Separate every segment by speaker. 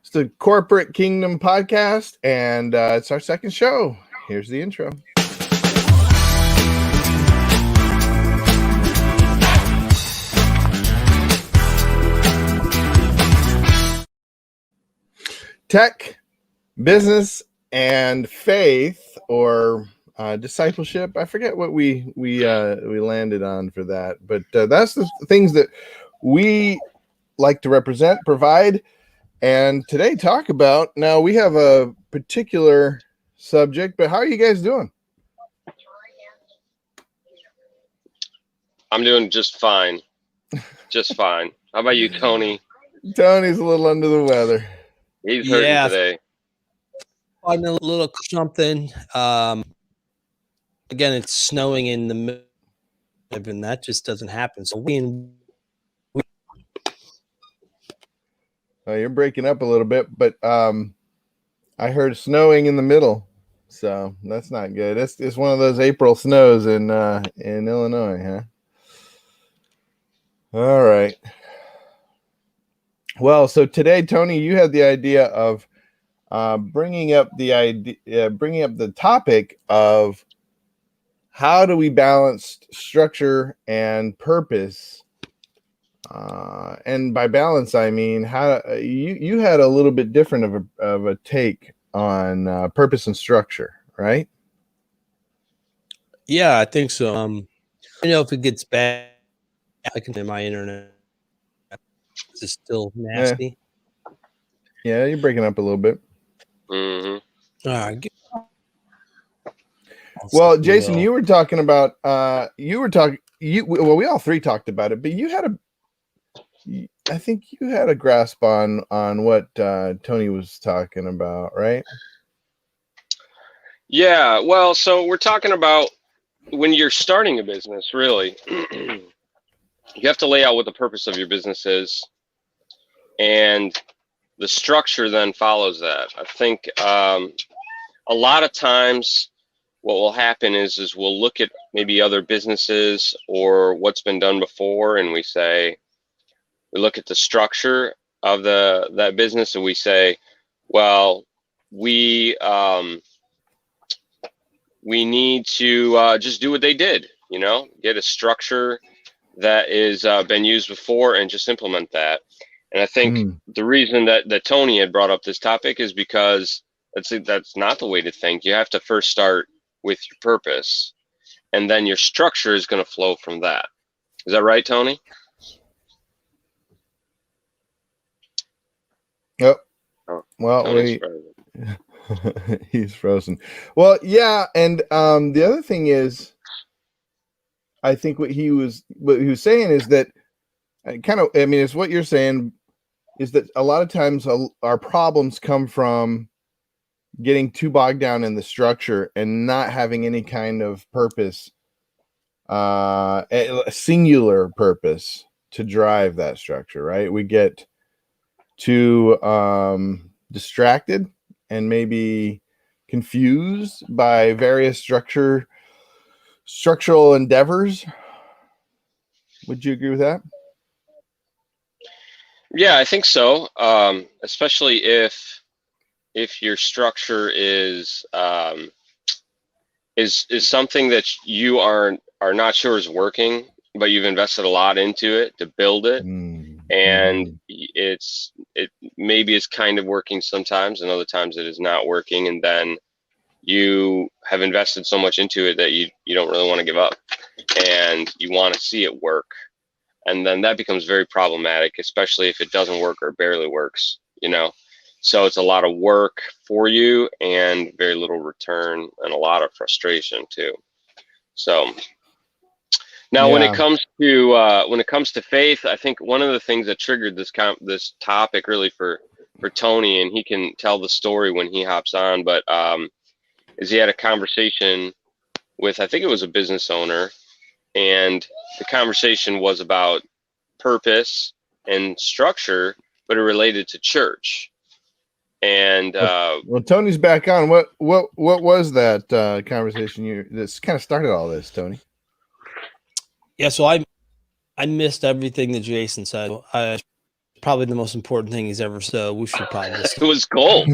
Speaker 1: It's the Corporate Kingdom podcast, and it's our second show. Here's the intro. Tech, business, and faith, or discipleship. I forget what we landed on for that, but that's the things that we like to represent, provide, and today talk about. Now we have a particular subject, but how are you guys doing?
Speaker 2: I'm doing just fine. Just fine. How about you, Tony?
Speaker 1: Tony's a little under the weather.
Speaker 2: He's hurting today.
Speaker 3: I'm a little something. Again, it's snowing in the middle, and that just doesn't happen. So
Speaker 1: you're breaking up a little bit, but I heard snowing in the middle, so that's not good. It's one of those April snows in Illinois, huh? All right. Well, so today, Tony, you had the idea of bringing up the topic of how do we balance structure and purpose. And by balance, I mean how you had a little bit different of a take on purpose and structure, right?
Speaker 3: Yeah, I think so. If it gets bad, I can. My internet is still nasty.
Speaker 1: Yeah, you're breaking up a little bit.
Speaker 2: Mm-hmm.
Speaker 1: Well, Jason, you were talking about. We all three talked about it, but I think you had a grasp on what Tony was talking about, right?
Speaker 2: Yeah, well, so we're talking about when you're starting a business, really, you have to lay out what the purpose of your business is, and the structure then follows that. I think a lot of times what will happen is we'll look at maybe other businesses or what's been done before, and we look at the structure of that business, and we say, well, we need to just do what they did, get a structure that is been used before and just implement that. And I think the reason that Tony had brought up this topic is because that's not the way to think. You have to first start with your purpose, and then your structure is going to flow from that. Is that right, Tony?
Speaker 1: Yep. Oh, well, he's frozen. Well, yeah, and the other thing is, I think what he was saying is that it's what you're saying is that a lot of times our problems come from getting too bogged down in the structure and not having any kind of purpose, a singular purpose to drive that structure, right? We get too distracted and maybe confused by various structural endeavors. Would you agree with that?
Speaker 2: Yeah, I think so. Especially if your structure is something that you are not sure is working, but you've invested a lot into it to build it, and it maybe is kind of working sometimes, and other times it is not working, and then you have invested so much into it that you don't really want to give up, and you want to see it work, and then that becomes very problematic, especially if it doesn't work or barely works, So it's a lot of work for you and very little return and a lot of frustration too. So now when it comes to faith, I think one of the things that triggered this topic really for Tony, and he can tell the story when he hops on, but is he had a conversation with, I think it was a business owner, and the conversation was about purpose and structure, but it related to church. And
Speaker 1: well, Tony's back on. What was that conversation that's kind of started all this, Tony?
Speaker 3: Yeah, so I missed everything that Jason said. probably the most important thing he's ever. So we should probably just.
Speaker 2: It was gold.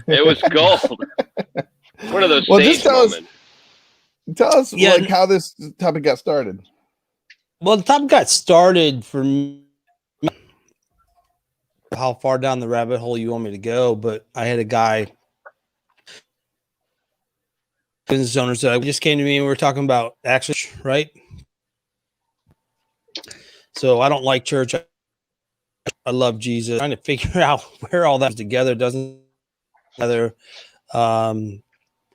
Speaker 2: It was gold. One of those
Speaker 1: Well,
Speaker 2: sage
Speaker 1: just tell
Speaker 2: moments.
Speaker 1: Tell us
Speaker 3: Yeah.
Speaker 1: like how this topic got started.
Speaker 3: Well, the topic got started for me. How far down the rabbit hole you want me to go? But I had a guy, business owners that just came to me and we were talking about actually, right? So I don't like church. I love Jesus. Trying to figure out where all that's together doesn't together. And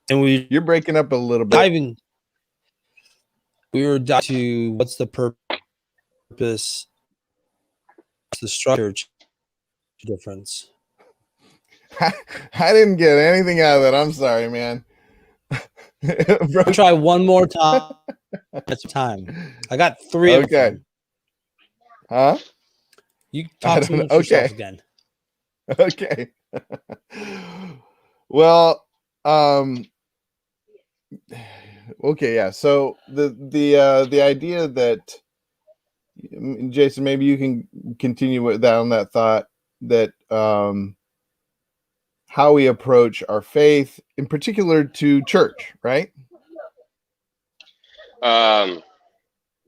Speaker 1: You're breaking up a little bit.
Speaker 3: diving. We were diving to what's the purpose, the structure difference.
Speaker 1: I didn't get anything out of that. I'm sorry, man.
Speaker 3: I'll try one more time. That's time. I got 3 of
Speaker 1: Okay.
Speaker 3: them.
Speaker 1: Huh?
Speaker 3: You talk to yourself
Speaker 1: Okay.
Speaker 3: again.
Speaker 1: Okay. Well, okay, yeah. So the idea that Jason, maybe you can continue with that on that thought that how we approach our faith, in particular to church, right?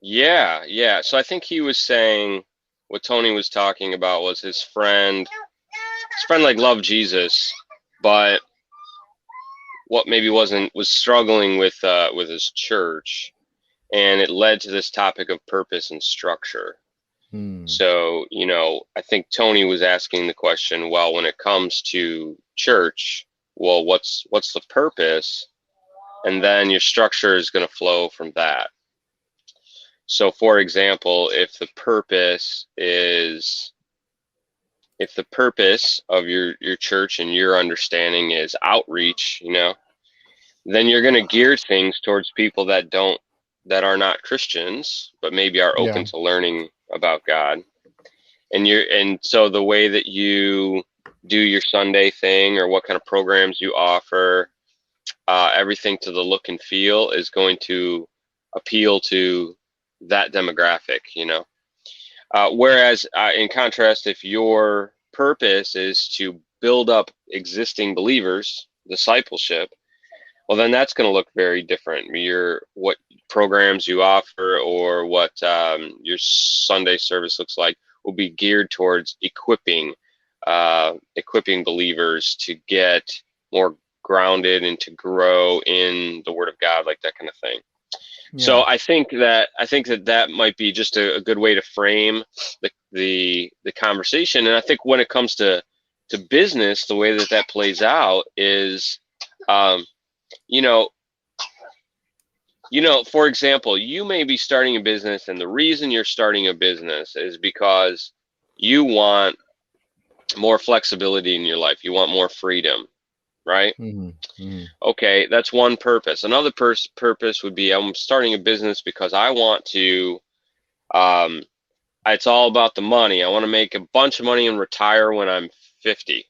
Speaker 2: Yeah. So I think he was saying what Tony was talking about was his friend like loved Jesus, but what maybe was struggling with his church, and it led to this topic of purpose and structure. So, I think Tony was asking the question, well, when it comes to church, well, what's the purpose? And then your structure is going to flow from that. So, for example, if the purpose of your church and your understanding is outreach, then you're going to gear things towards people that are not Christians, but maybe are open to learning about God. And so the way that you do your Sunday thing, or what kind of programs you offer, everything to the look and feel is going to appeal to that demographic, whereas in contrast, if your purpose is to build up existing believers, discipleship, well, then that's going to look very different. What programs you offer, or what your Sunday service looks like, will be geared towards equipping believers to get more grounded and to grow in the Word of God, like that kind of thing. Yeah. So I think that might be just a good way to frame the conversation. And I think when it comes to business, the way that plays out is, for example, you may be starting a business, and the reason you're starting a business is because you want more flexibility in your life. You want more freedom, right? Mm-hmm. Okay, that's one purpose. Another purpose would be, I'm starting a business because I want to, it's all about the money. I want to make a bunch of money and retire when I'm 50,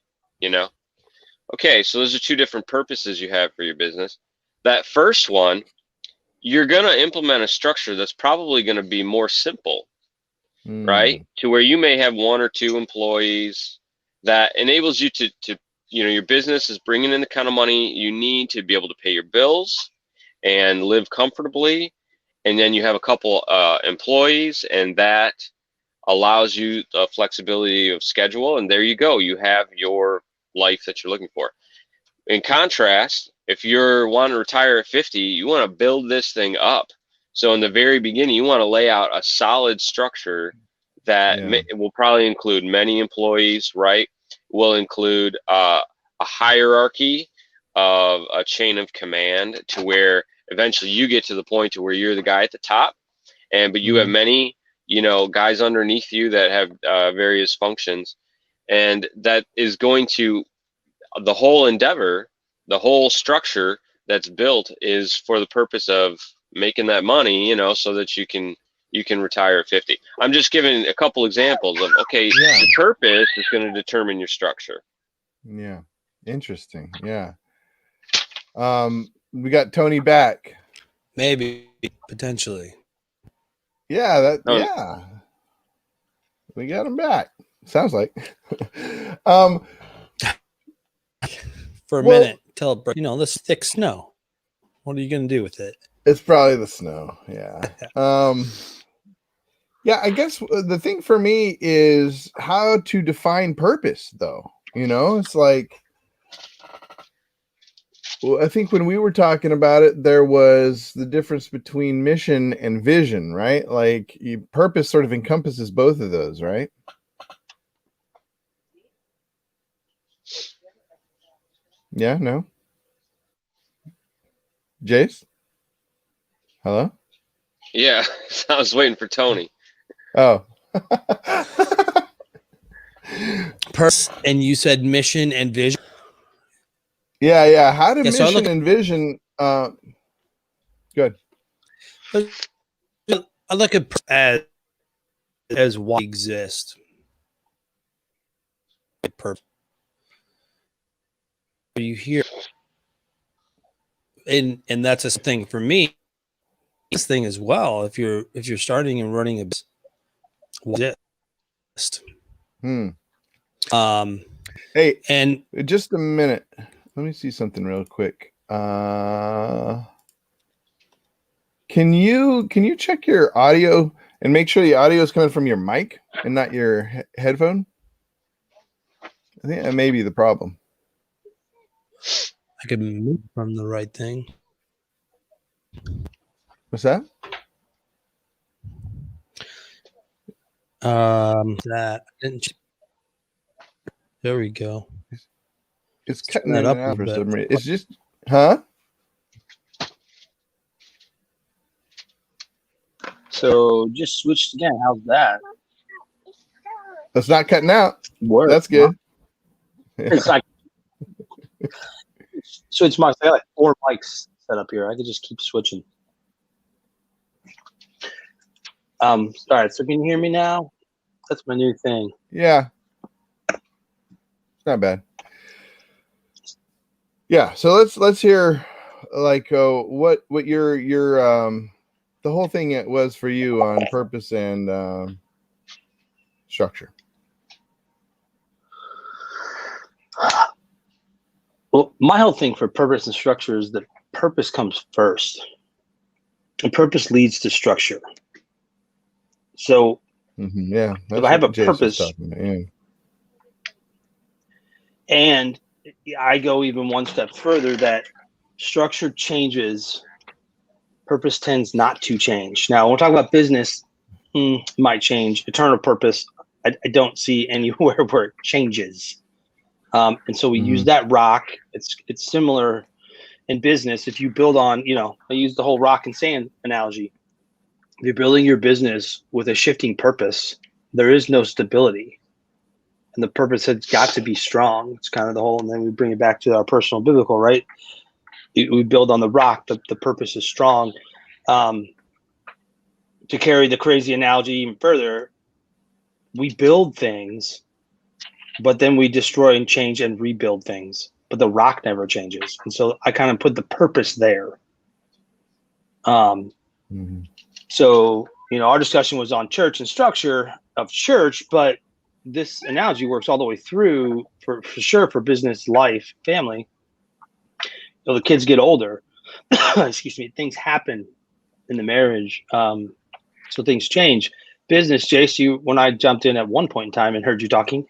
Speaker 2: Okay, so those are 2 different purposes you have for your business. That first one, you're going to implement a structure that's probably going to be more simple, right? To where you may have 1 or 2 employees that enables you to your business is bringing in the kind of money you need to be able to pay your bills and live comfortably. And then you have a couple employees, and that allows you the flexibility of schedule. And there you go. You have your life that you're looking for. In contrast, if you're wanting to retire at 50, you want to build this thing up. So in the very beginning, you want to lay out a solid structure that will probably include many employees, right? Will include a hierarchy of a chain of command, to where eventually you get to the point to where you're the guy at the top, but you have many, guys underneath you that have various functions, and that is going to, the whole endeavor, the whole structure that's built is for the purpose of making that money, so that you can retire at 50. I'm just giving a couple examples of, the purpose is going to determine your structure.
Speaker 1: Yeah. Interesting. Yeah. We got Tony back.
Speaker 3: Maybe, potentially.
Speaker 1: Yeah, we got him back. Sounds like. um,
Speaker 3: For a
Speaker 1: Well-
Speaker 3: minute till it breaks. You know, this thick snow. What are you going to do with it?
Speaker 1: It's probably the snow. Yeah. Yeah, I guess the thing for me is how to define purpose, though. You know, it's like, well, I think when we were talking about it, there was the difference between mission and vision, right? Like, purpose sort of encompasses both of those, right? Yeah, no? Jace? Hello?
Speaker 2: Yeah, I was waiting for Tony.
Speaker 1: Oh.
Speaker 3: Purpose, and you said mission and vision.
Speaker 1: Yeah. How do
Speaker 3: Yeah, so I
Speaker 1: mission
Speaker 3: look-
Speaker 1: and vision good.
Speaker 3: I look at as why exist. Perfect. You hear, and that's a thing for me. This thing as well. If you're starting and running a business,
Speaker 1: Hey,
Speaker 3: and
Speaker 1: just a minute. Let me see something real quick. Can you check your audio and make sure the audio is coming from your mic and not your headphone? I think that may be the problem.
Speaker 3: I could move from the right thing.
Speaker 1: What's that?
Speaker 3: That didn't. There we go.
Speaker 1: It's cutting
Speaker 3: that
Speaker 1: in
Speaker 3: up
Speaker 1: and
Speaker 3: a
Speaker 1: out for
Speaker 3: bit.
Speaker 1: some reason. It's just, huh?
Speaker 4: So just switched again. How's that?
Speaker 1: It's not cutting out.
Speaker 4: Work.
Speaker 1: That's good.
Speaker 4: It's like switch mics. I got like 4 mics set up here. I could just keep switching. All right. So can you hear me now? That's my new thing.
Speaker 1: Yeah. It's not bad. Yeah, so let's hear like what your the whole thing it was for you on purpose and structure.
Speaker 4: Well, my whole thing for purpose and structure is that purpose comes first, and purpose leads to structure. So
Speaker 1: Yeah,
Speaker 4: if I have a
Speaker 1: what Jace was
Speaker 4: purpose,
Speaker 1: talking about, yeah.
Speaker 4: and I go even one step further, that structure changes, purpose tends not to change. Now, when we're talking about business, might change. Eternal purpose, I don't see anywhere where it changes. And so we use that rock. It's similar in business. If you build on, I use the whole rock and sand analogy. If you're building your business with a shifting purpose, there is no stability. And the purpose has got to be strong. It's kind of the whole, and then we bring it back to our personal biblical, right? We build on the rock, the purpose is strong. To carry the crazy analogy even further, we build things, but then we destroy and change and rebuild things. But the rock never changes. And so I kind of put the purpose there. So, our discussion was on church and structure of church, but this analogy works all the way through for sure for business, life, family. The kids get older, excuse me, things happen in the marriage. So things change. Business, Jace, when I jumped in at one point in time and heard you talking,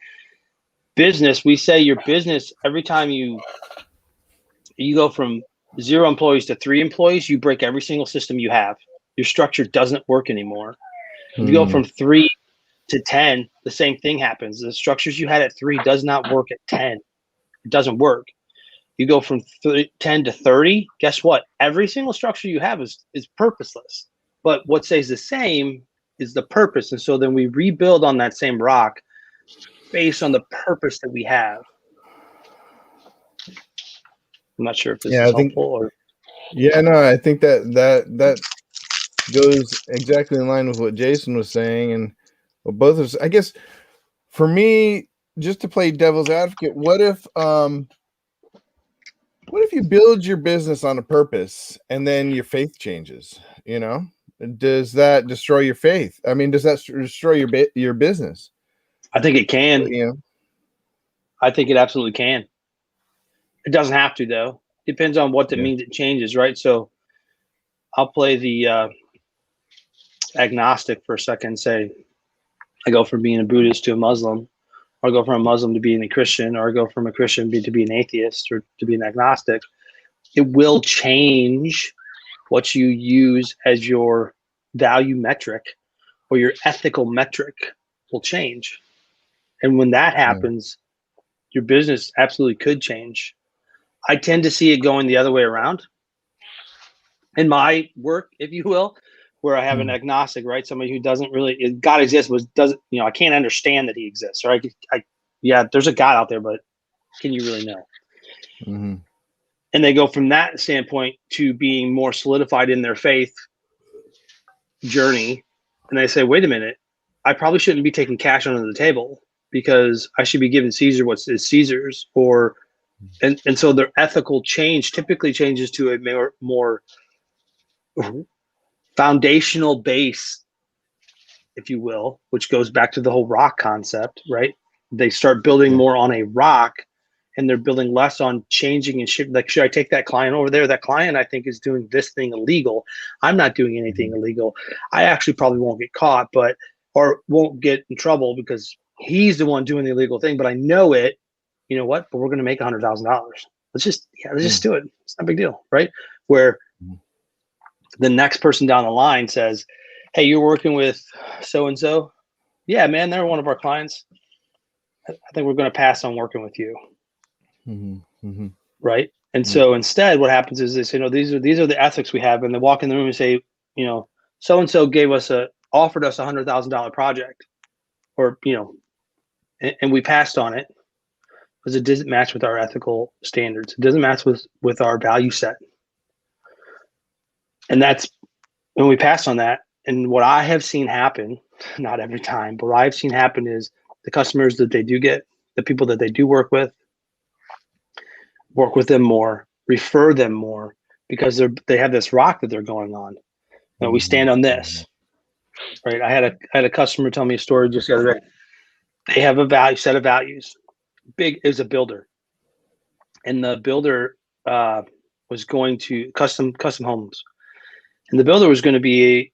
Speaker 4: business, we say your business, every time you go from 0 employees to 3 employees, you break every single system you have. Your structure doesn't work anymore. If you go from 3 to 10, the same thing happens. The structures you had at 3 does not work at 10. It doesn't work. You go from 10 to 30, guess what? Every single structure you have is purposeless. But what stays the same is the purpose. And so then we rebuild on that same rock based on the purpose that we have. I'm not sure if this is helpful or.
Speaker 1: Yeah, no, I think that goes exactly in line with what Jason was saying, and what both of us. I guess for me, just to play devil's advocate, what if you build your business on a purpose and then your faith changes? Does that destroy your faith? I mean, does that destroy your business?
Speaker 4: I think it can.
Speaker 1: You know,
Speaker 4: I think it absolutely can. It doesn't have to, though. Depends on what that
Speaker 1: Yeah.
Speaker 4: means it changes, right? So I'll play the agnostic for a second and say, I go from being a Buddhist to a Muslim, or I go from a Muslim to being a Christian, or I go from a Christian to be an atheist or to be an agnostic. It will change what you use as your value metric or your ethical metric will change. And when that happens, your business absolutely could change. I tend to see it going the other way around in my work, if you will, where I have an agnostic, right? Somebody who doesn't really, God exists, but doesn't, I can't understand that he exists, right? Yeah, there's a God out there, but can you really know?
Speaker 1: Mm-hmm.
Speaker 4: And they go from that standpoint to being more solidified in their faith journey. And they say, wait a minute, I probably shouldn't be taking cash under the table because I should be giving Caesar what is Caesar's, and so their ethical change typically changes to a more foundational base, if you will, which goes back to the whole rock concept, right? They start building more on a rock, and they're building less on changing and shit. Like, should I take that client over there? That client, I think, is doing this thing illegal. I'm not doing anything illegal. I actually probably won't get caught, or won't get in trouble because he's the one doing the illegal thing, but I know it. You know what? But we're going to make $100,000. Let's just do it. It's not a big deal, right? Where the next person down the line says, hey, you're working with so-and-so? Yeah, man, they're one of our clients. I think we're going to pass on working with you. Right. And so instead what happens is they say, no, these are the ethics we have. And they walk in the room and say, so-and-so offered us $100,000 project, or, and we passed on it because it doesn't match with our ethical standards. It doesn't match with our value set. And that's when we passed on that. And what I have seen happen, not every time, but what I've seen happen is the customers that they do get, the people that they do work with them more, refer them more, because they have this rock that they're going on. We stand on this, right? I had a customer tell me a story just the other day. They have a set of values. Big is a builder, and the builder was going to custom homes, and the builder was going to be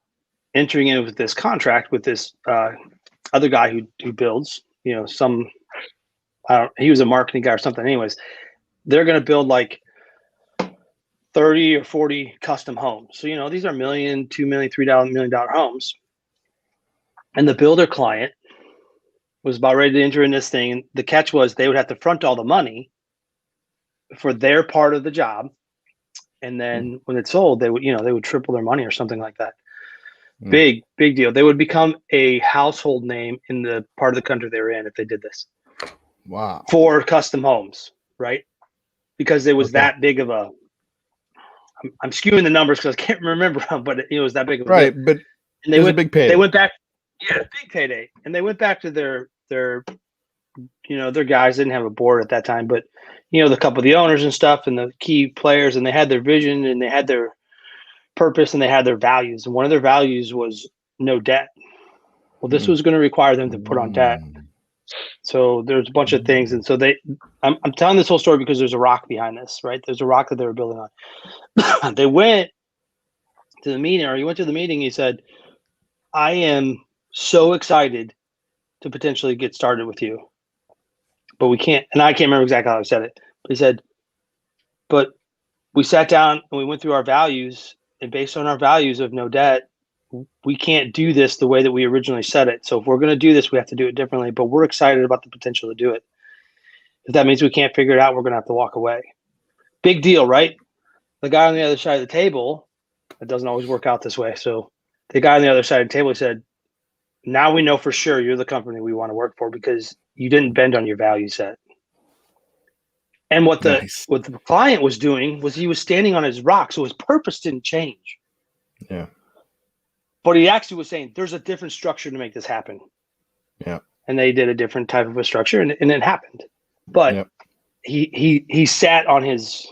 Speaker 4: entering in with this contract with this other guy who builds. He was a marketing guy or something. Anyways, they're going to build like 30 or 40 custom homes. So, these are $1 million, $2 million, $3 million homes. And the builder client was about ready to enter in this thing. And the catch was they would have to front all the money for their part of the job. And then when it's sold, they would triple their money or something like that. Big deal. They would become a household name in the part of the country they were in if they did this.
Speaker 1: Wow.
Speaker 4: For custom homes, right? Because it was that big of a, I'm skewing the numbers because I can't remember, but it was that big of a
Speaker 1: right.
Speaker 4: deal.
Speaker 1: But
Speaker 4: and they
Speaker 1: a big payday.
Speaker 4: They went back, big payday, and they went back to their their guys. Didn't have a board at that time, but the couple of the owners and stuff and the key players, and they had their vision and they had their purpose and they had their values. And one of their values was no debt. Well, this was going to require them to put on debt. So there's a bunch of things. And so I'm telling this whole story because there's a rock behind this, right? There's a rock that they were building on. They went to the meeting, or he went to the meeting. He said, I am so excited to potentially get started with you, but we can't, and I can't remember exactly how I said it, but he said, but we sat down and we went through our values, and based on our values of no debt, we can't do this the way that we originally said it. So if we're going to do this, we have to do it differently, but we're excited about the potential to do it. If that means we can't figure it out, we're going to have to walk away. Big deal, right? The guy on the other side of the table, it doesn't always work out this way. So the guy on the other side of the table said, now we know for sure you're the company we want to work for because you didn't bend on your value set. And what the client was doing was he was standing on his rock. So his purpose didn't change.
Speaker 1: Yeah.
Speaker 4: But he actually was saying there's a different structure to make this happen.
Speaker 1: Yeah.
Speaker 4: And they did a different type of a structure and it happened. But he sat on his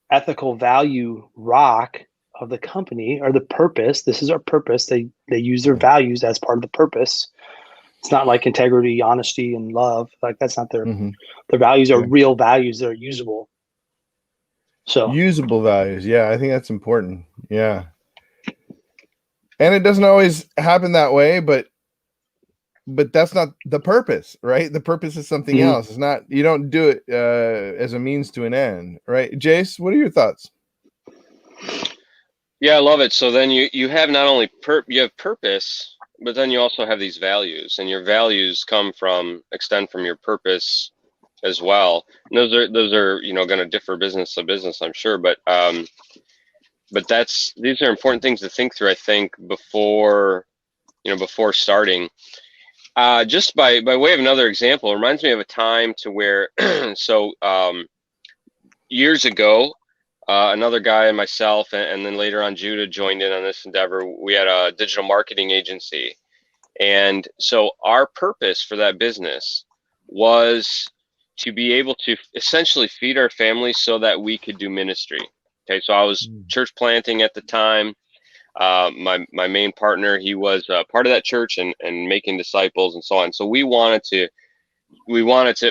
Speaker 4: ethical value rock of the company, or the purpose. This is our purpose. They use their values as part of the purpose. It's not like integrity, honesty, and love. Like that's not their
Speaker 1: Mm-hmm.
Speaker 4: their values are
Speaker 1: Yeah.
Speaker 4: real values that are usable. So
Speaker 1: Usable values. Yeah, I think that's important. Yeah. And it doesn't always happen that way, but that's not the purpose, right? The purpose is something
Speaker 4: Mhm.
Speaker 1: else. It's not, you don't do it as a means to an end, right? Jace, what are your thoughts?
Speaker 2: Yeah, I love it. So then you have not only you have purpose, but then you also have these values, and your values extend from your purpose as well. And those are going to differ business to business, I'm sure, but these are important things to think through, I think, before starting. Just by way of another example, it reminds me of a time to where years ago, another guy and myself, and then later on Judah joined in on this endeavor. We had a digital marketing agency. And so our purpose for that business was to be able to essentially feed our families so that we could do ministry. Okay, so I was church planting at the time. My main partner, he was part of that church and making disciples and so on. So we wanted to,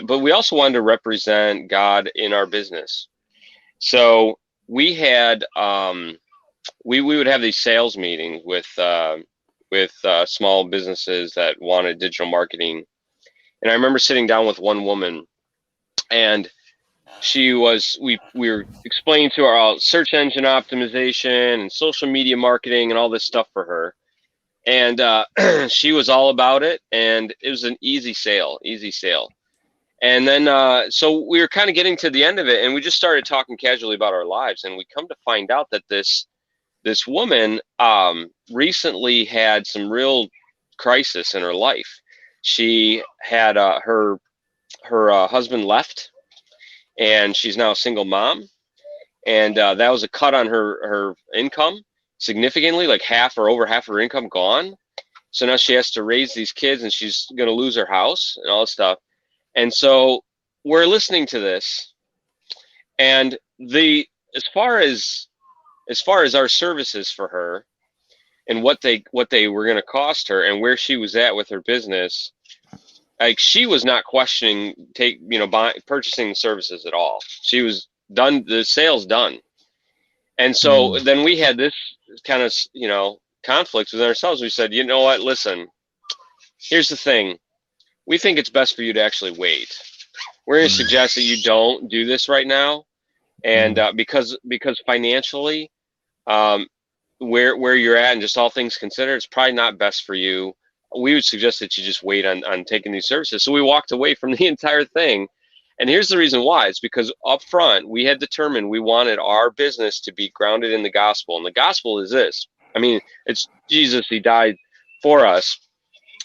Speaker 2: but we also wanted to represent God in our business. So we had we would have these sales meetings with small businesses that wanted digital marketing. And I remember sitting down with one woman, and we were explaining to her all search engine optimization and social media marketing and all this stuff for her. And she was all about it, and it was an easy sale. And then, so we were kind of getting to the end of it, and we just started talking casually about our lives. And we come to find out that this woman recently had some real crisis in her life. She had her husband left, and she's now a single mom. And that was a cut on her income significantly, like half or over half of her income gone. So now she has to raise these kids, and she's going to lose her house and all this stuff. And so we're listening to this, and as far as our services for her and what they were going to cost her and where she was at with her business, like she was not questioning purchasing the services at all. She was done, the sale's done. And so then we had this kind of conflict with ourselves. We said, you know what, listen, here's the thing. We think it's best for you to actually wait. We're going to suggest that you don't do this right now. And because financially, where you're at and just all things considered, it's probably not best for you. We would suggest that you just wait on taking these services. So we walked away from the entire thing. And here's the reason why. It's because up front, we had determined we wanted our business to be grounded in the gospel. And the gospel is this. I mean, it's Jesus. He died for us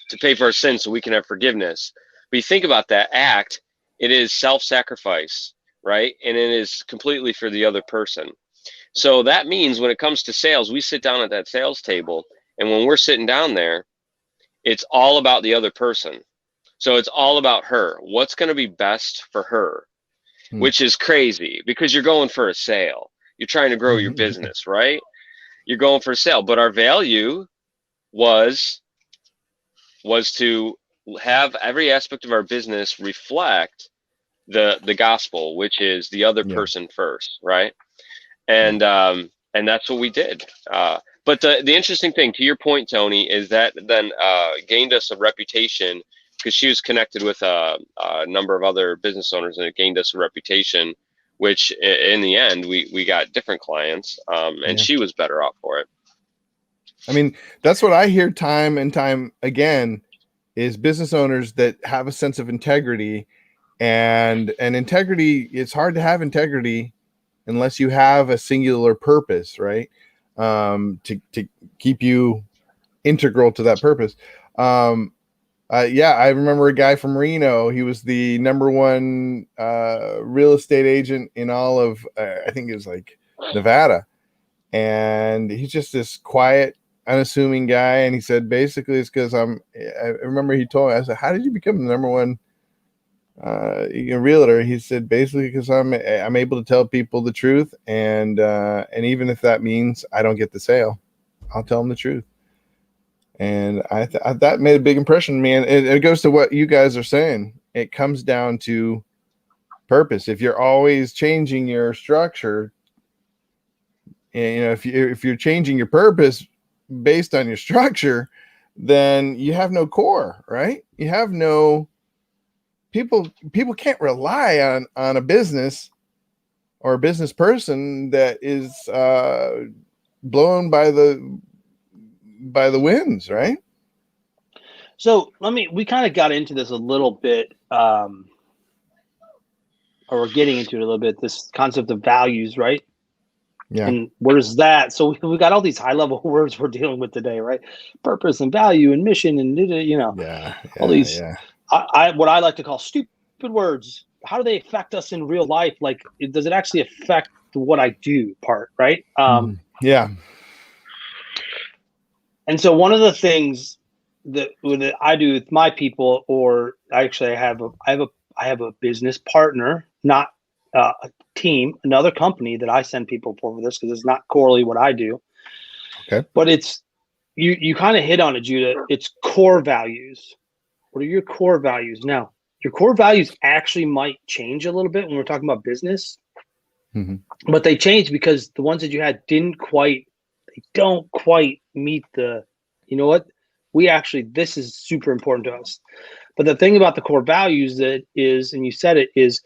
Speaker 2: to pay for our sins so we can have forgiveness. But you think about that act, it is self-sacrifice, right? And it is completely for the other person. So that means when it comes to sales, we sit down at that sales table, and when we're sitting down there, it's all about the other person. So it's all about her. What's going to be best for her, which is crazy because you're going for a sale. You're trying to grow your business, right? You're going for a sale. But our value was to have every aspect of our business reflect the gospel, which is the other person first, right? And that's what we did. But the interesting thing, to your point, Tony, is that then gained us a reputation because she was connected with a number of other business owners, and it gained us a reputation, which in the end, we got different clients, and she was better off for it.
Speaker 1: I mean, that's what I hear time and time again is business owners that have a sense of integrity, and integrity, it's hard to have integrity unless you have a singular purpose, right? To keep you integral to that purpose. I remember a guy from Reno. He was the number one real estate agent in all of, I think it was like Nevada. And he's just this quiet, unassuming guy. And he said, basically, it's because I remember he told me, I said, how did you become the number one realtor? He said, basically, because I'm able to tell people the truth. And even if that means I don't get the sale, I'll tell them the truth. And that made a big impression on me. And it goes to what you guys are saying. It comes down to purpose. If you're always changing your structure, and if you're changing your purpose based on your structure, then you have no core, right? You have no people can't rely on a business or a business person that is blown by the winds, right?
Speaker 4: So we kind of got into this a little bit, or we're getting into it a little bit, this concept of values, right?
Speaker 1: Yeah.
Speaker 4: And where's that? So we got all these high level words we're dealing with today, right? Purpose and value and mission and all these.
Speaker 1: Yeah.
Speaker 4: What I like to call stupid words. How do they affect us in real life? Like, does it actually affect what I do? Part, right?
Speaker 1: Yeah.
Speaker 4: And so one of the things that I do with my people, or actually I have a business partner, not a team, another company that I send people for this, because it's not corely what I do.
Speaker 1: Okay.
Speaker 4: But it's you kind of hit on it, Judah. It's core values. What are your core values? Now, your core values actually might change a little bit when we're talking about business, but they change because the ones that you had don't quite meet the, this is super important to us. But the thing about the core values that is, and you said it is,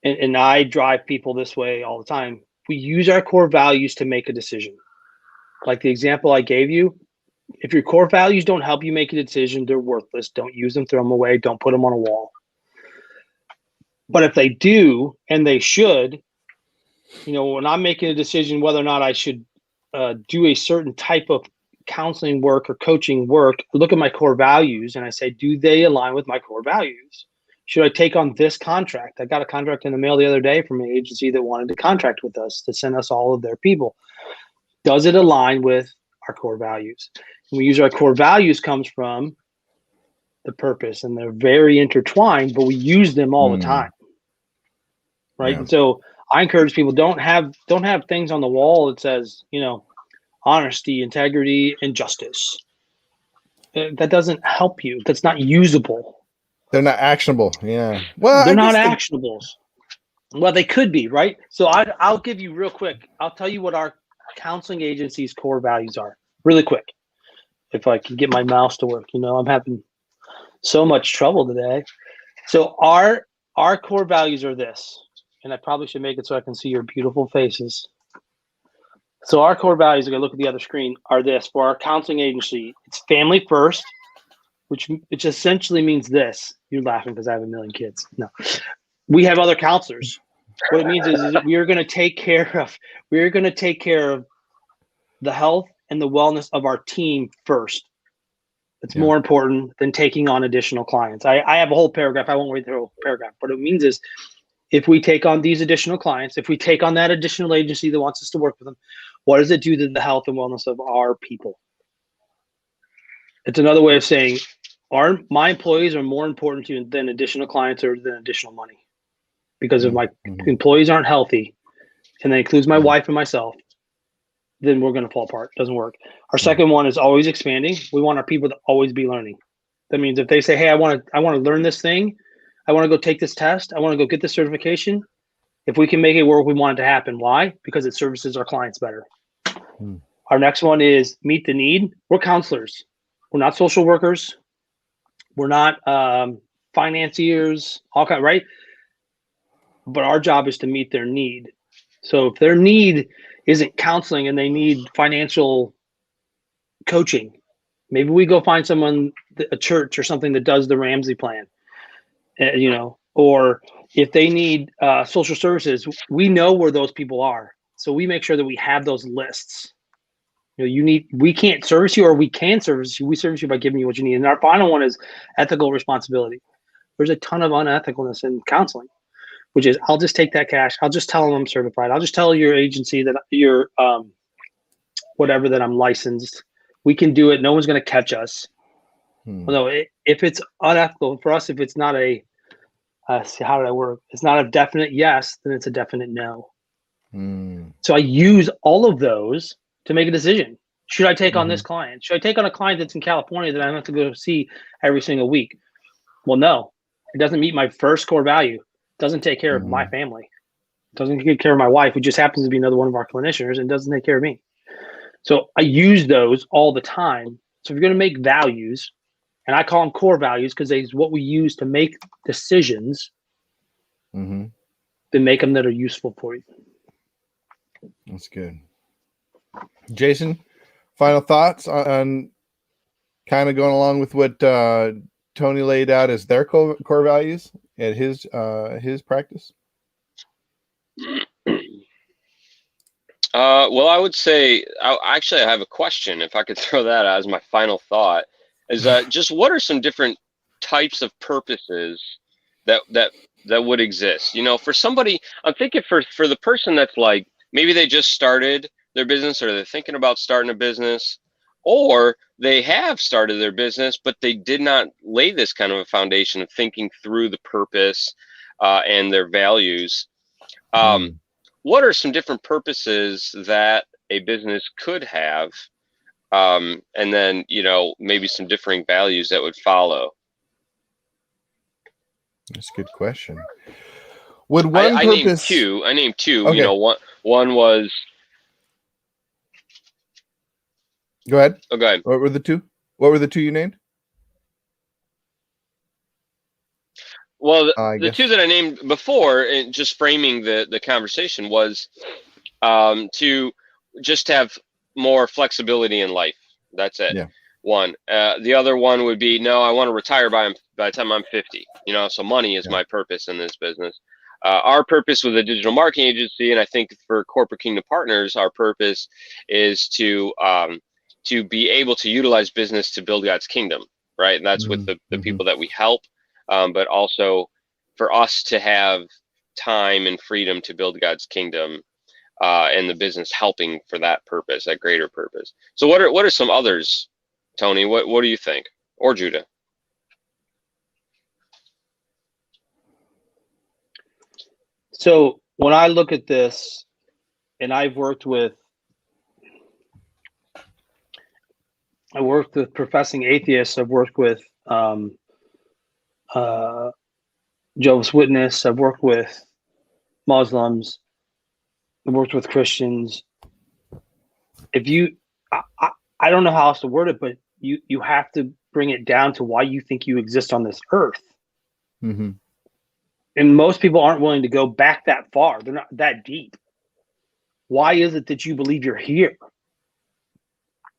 Speaker 4: and I drive people this way all the time, we use our core values to make a decision. Like the example I gave you, if your core values don't help you make a decision, they're worthless. Don't use them, throw them away, don't put them on a wall. But if they do, and they should, when I'm making a decision whether or not I should do a certain type of counseling work or coaching work, look at my core values and I say, do they align with my core values? Should I take on this contract? I got a contract in the mail the other day from an agency that wanted to contract with us to send us all of their people. Does it align with our core values? And we use our core values comes from the purpose, and they're very intertwined, but we use them all the time. Right.
Speaker 1: Yeah.
Speaker 4: And so I encourage people, don't have things on the wall that says, honesty, integrity, and justice. That doesn't help you. That's not usable.
Speaker 1: They're not actionable. Yeah. Well,
Speaker 4: they're not actionables. Well, they could be, right? So I'll give you real quick. I'll tell you what our counseling agency's core values are really quick. If I can get my mouse to work, I'm having so much trouble today. So our core values are this, and I probably should make it so I can see your beautiful faces. So our core values, if I look at the other screen, are this for our counseling agency. It's family first, which essentially means this. You're laughing because I have a million kids. No, we have other counselors. What it means is we are going to take care of the health and the wellness of our team first. It's more important than taking on additional clients. I have a whole paragraph. I won't read the whole paragraph. What it means is, if we take on these additional clients, if we take on that additional agency that wants us to work with them, what does it do to the health and wellness of our people? It's another way of saying my employees are more important to you than additional clients or than additional money. Because if my employees aren't healthy, and that includes my wife and myself, then we're going to fall apart. It doesn't work. Our second one is always expanding. We want our people to always be learning. That means if they say, hey, I want to learn this thing, I want to go take this test, I want to go get this certification. If we can make it work, we want it to happen. Why? Because it services our clients better. Our next one is meet the need. We're counselors. We're not social workers. We're not financiers, right? But our job is to meet their need. So if their need isn't counseling and they need financial coaching, maybe we go find someone, a church or something that does the Ramsey plan, or if they need social services, we know where those people are. So we make sure that we have those lists. We can't service you, or we can service you. We service you by giving you what you need. And our final one is ethical responsibility. There's a ton of unethicalness in counseling, which is, I'll just take that cash. I'll just tell them I'm certified. I'll just tell your agency that you're whatever, that I'm licensed. We can do it. No one's going to catch us. Although if it's unethical for us, if it's not a, how did I work? It's not a definite yes, then it's a definite no. So I use all of those to make a decision. Should I take on this client? Should I take on a client that's in California that I have to go see every single week? Well, no, it doesn't meet my first core value. It doesn't take care of my family. It doesn't take care of my wife, who just happens to be another one of our clinicians, and doesn't take care of me. So I use those all the time. So if you're going to make values, and I call them core values because it's what we use to make decisions, then make them that are useful for you.
Speaker 1: That's good. Jason, final thoughts on kind of going along with what Tony laid out as their core values at his practice?
Speaker 2: Well, I would say, I have a question. If I could throw that out as my final thought, is just what are some different types of purposes that would exist? You know, for somebody, I'm thinking for the person that's like, maybe they just started their business, or they're thinking about starting a business, or they have started their business, but they did not lay this kind of a foundation of thinking through the purpose and their values. What are some different purposes that a business could have? And then, you know, maybe some differing values that would follow.
Speaker 1: That's a good question. Would one
Speaker 2: I
Speaker 1: purpose...
Speaker 2: I named two.
Speaker 1: Okay.
Speaker 2: You know, one was...
Speaker 1: Go ahead.
Speaker 2: Oh, go ahead.
Speaker 1: What were the two? What were the two you named?
Speaker 2: Well, the two that I named before, and just framing the conversation, was to just have more flexibility in life. That's it.
Speaker 1: Yeah.
Speaker 2: One. The other one would be, no, I want to retire by the time I'm 50. You know, so money is my purpose in this business. Our purpose with a digital marketing agency, and I think for Corporate Kingdom Partners, our purpose is to be able to utilize business to build God's kingdom, right? And that's with the people that we help, but also for us to have time and freedom to build God's kingdom, and the business helping for that purpose, that greater purpose. So what are some others, Tony? What do you think? Or Judah?
Speaker 4: So when I look at this, and I've worked with professing atheists, I've worked with Jehovah's Witness, I've worked with Muslims, I've worked with Christians. I don't know how else to word it, but you have to bring it down to why you think you exist on this earth. And most people aren't willing to go back that far. They're not that deep. Why is it that you believe you're here?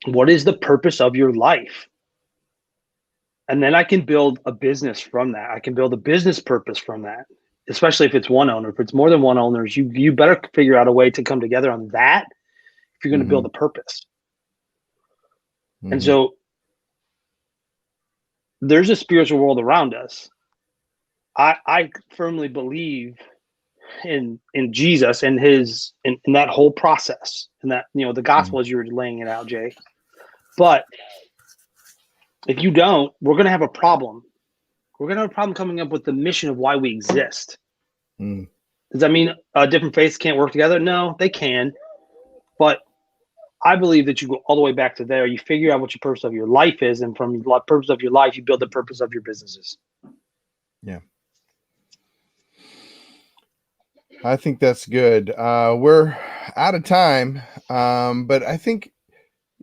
Speaker 4: What is the purpose of your life? And then I can build a business from that. I can build a business purpose from that, especially if it's one owner. If it's more than one owner, you better figure out a way to come together on that if you're going to build a purpose. And so there's a spiritual world around us. I firmly believe in Jesus and in that whole process, and that, you know, the gospel as you were laying it out, Jay. But if you don't, we're going to have a problem. We're going to have a problem coming up with the mission of why we exist. Does that mean different faiths can't work together? No, they can. But I believe that you go all the way back to there. You figure out what your purpose of your life is, and from the purpose of your life, you build the purpose of your businesses.
Speaker 1: Yeah. I think that's good. We're out of time, but I think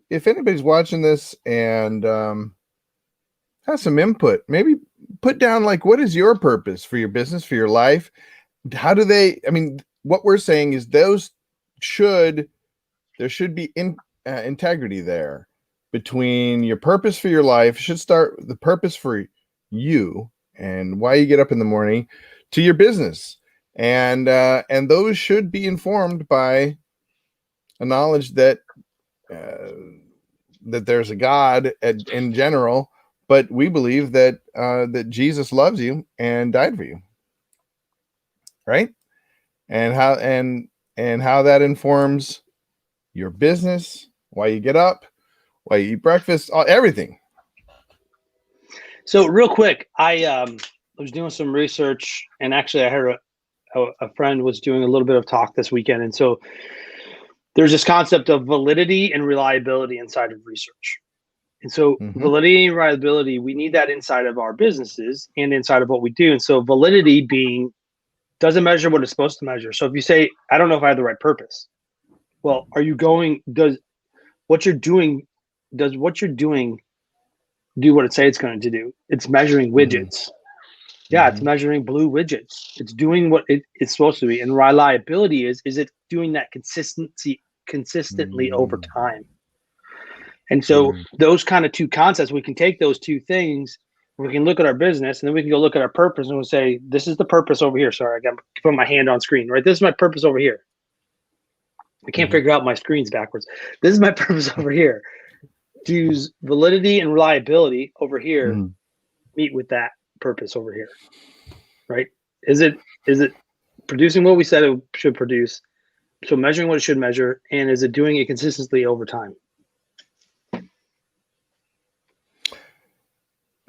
Speaker 1: if anybody's watching this and has some input, maybe put down, like, what is your purpose for your business, for your life? How do they, I mean, what we're saying is there should be integrity there between your purpose for your life. Should start the purpose for you and why you get up in the morning, to your business. And those should be informed by a knowledge that there's a God in general, but we believe that that Jesus loves you and died for you, right? And how that informs your business, why you get up, why you eat breakfast, everything.
Speaker 4: So real quick, I was doing some research, and actually I heard a friend was doing a little bit of talk this weekend. And so there's this concept of validity and reliability inside of research. And so validity and reliability, we need that inside of our businesses and inside of what we do. And so validity being doesn't measure what it's supposed to measure. So if you say, I don't know if I have the right purpose. Well, does what you're doing do what it say it's going to do? It's measuring widgets. Yeah, it's measuring blue widgets. It's doing what it's supposed to be. And reliability is it doing that consistently over time? And so those kind of two concepts, we can take those two things, we can look at our business, and then we can go look at our purpose, and we'll say, this is the purpose over here. Sorry, I got to put my hand on screen, right? This is my purpose over here. I can't figure out my screens backwards. This is my purpose over here. Does validity and reliability over here meet with that purpose over here, right? Is it producing what we said it should produce? So measuring what it should measure, and is it doing it consistently over time?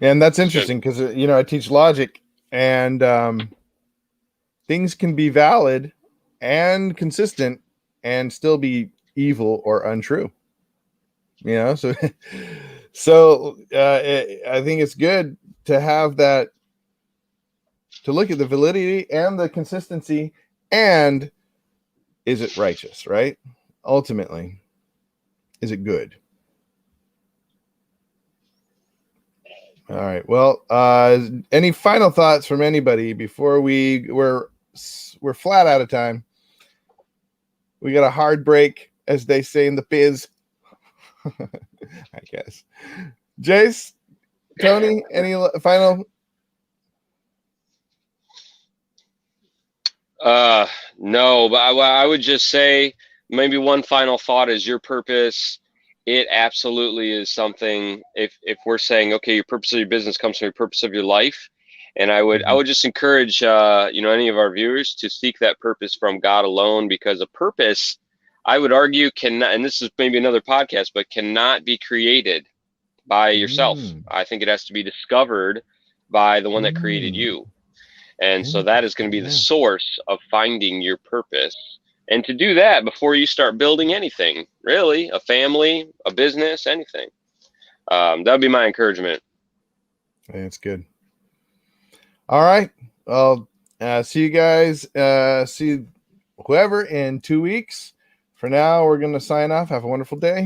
Speaker 1: And that's interesting because, I teach logic, and things can be valid and consistent and still be evil or untrue. So I think it's good to have that, to look at the validity and the consistency, and is it righteous, right? Ultimately, is it good? All right. Well, any final thoughts from anybody before we're flat out of time? We got a hard break, as they say in the biz. I guess. Jace, Tony, any final?
Speaker 2: No, but I would just say maybe one final thought is your purpose. It absolutely is something. If we're saying, okay, your purpose of your business comes from your purpose of your life, and I would just encourage any of our viewers to seek that purpose from God alone, because a purpose, I would argue, cannot, and this is maybe another podcast, but cannot be created by yourself. I think it has to be discovered by the one that created you. And so that is going to be the source of finding your purpose. And to do that before you start building anything, really, a family, a business, anything. That would be my encouragement.
Speaker 1: That's good. All right. Well, see you guys. See whoever in 2 weeks. For now, we're going to sign off. Have a wonderful day.